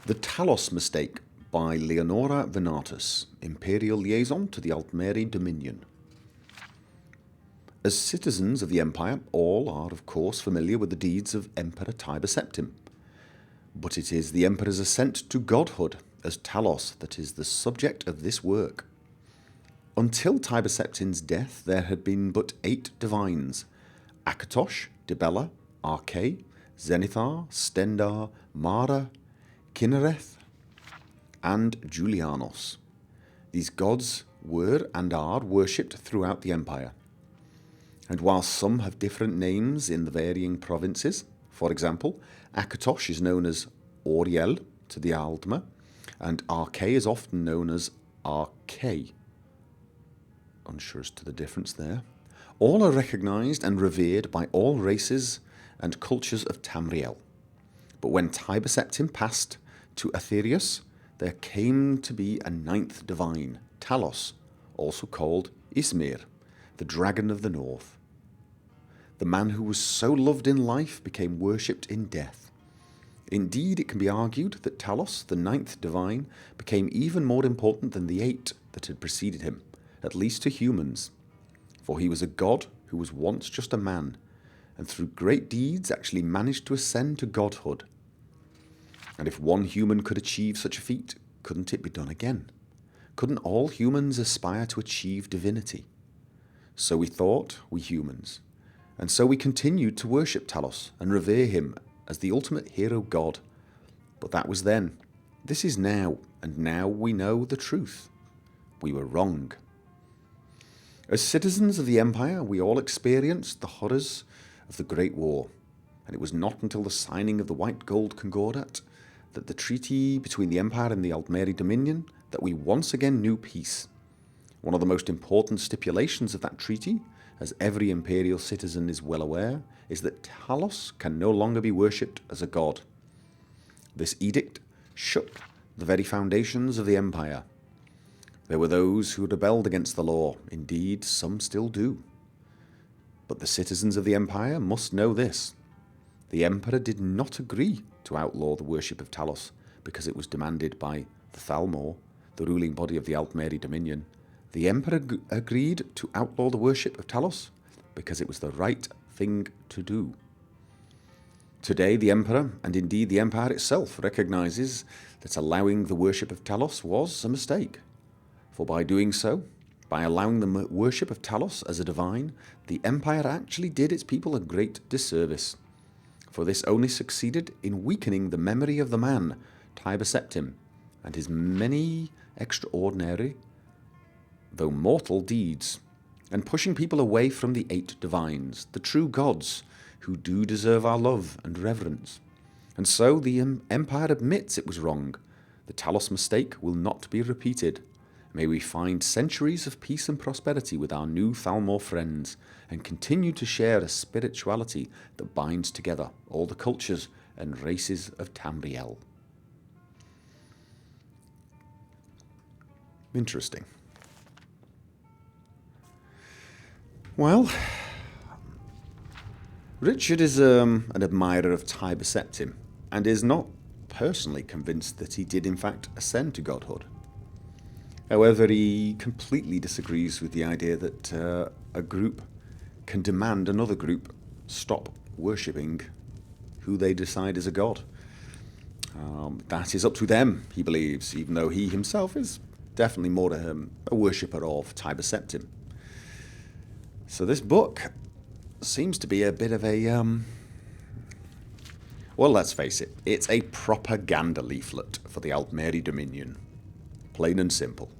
The Talos Mistake by Leonora Venatus, Imperial Liaison to the Altmeri Dominion. As citizens of the Empire, all are of course familiar with the deeds of Emperor Tiber Septim. But it is the Emperor's ascent to godhood as Talos that is the subject of this work. Until Tiber Septim's death, there had been but 8 divines: Akatosh, Dibella, Arche, Zenithar, Stendar, Mara, Kinnereth, and Julianos. These gods were and are worshipped throughout the Empire. And while some have different names in the varying provinces, for example, Akatosh is known as Auriel to the Aldmer, and Arche is often known as Arche. Unsure as to the difference there. All are recognised and revered by all races and cultures of Tamriel. But when Tiber Septim passed to Aetherius, there came to be a 9th divine, Talos, also called Ismir, the dragon of the north. The man who was so loved in life became worshipped in death. Indeed, it can be argued that Talos, the 9th divine, became even more important than the 8 that had preceded him, at least to humans. For he was a god who was once just a man, and through great deeds actually managed to ascend to godhood. And if one human could achieve such a feat, couldn't it be done again? Couldn't all humans aspire to achieve divinity? So we thought, we humans. And so we continued to worship Talos and revere him as the ultimate hero god. But that was then. This is now, and now we know the truth. We were wrong. As citizens of the Empire, we all experienced the horrors of the Great War, and it was not until the signing of the White Gold Concordat, that the treaty between the Empire and the Altmeri Dominion, that we once again knew peace. One of the most important stipulations of that treaty, as every imperial citizen is well aware, is that Talos can no longer be worshipped as a god. This edict shook the very foundations of the Empire. There were those who rebelled against the law. Indeed, some still do. But the citizens of the Empire must know this. The Emperor did not agree to outlaw the worship of Talos because it was demanded by the Thalmor, the ruling body of the Altmeri Dominion. The Emperor agreed to outlaw the worship of Talos because it was the right thing to do. Today, the Emperor, and indeed the Empire itself, recognizes that allowing the worship of Talos was a mistake. For by doing so, by allowing the worship of Talos as a divine, the Empire actually did its people a great disservice. For this only succeeded in weakening the memory of the man, Tiber Septim, and his many extraordinary, though mortal, deeds, and pushing people away from the 8 divines, the true gods, who do deserve our love and reverence. And so the Empire admits it was wrong. The Talos mistake will not be repeated. May we find centuries of peace and prosperity with our new Thalmor friends, and continue to share a spirituality that binds together all the cultures and races of Tamriel. Interesting. Well, Richard is an admirer of Tiber Septim, and is not personally convinced that he did in fact ascend to godhood. However, he completely disagrees with the idea that a group can demand another group stop worshipping who they decide is a god. That is up to them, he believes, even though he himself is definitely more a worshipper of Tiber Septim. So this book seems to be a bit of a... well, let's face it, it's a propaganda leaflet for the Altmeri Dominion. Plain and simple.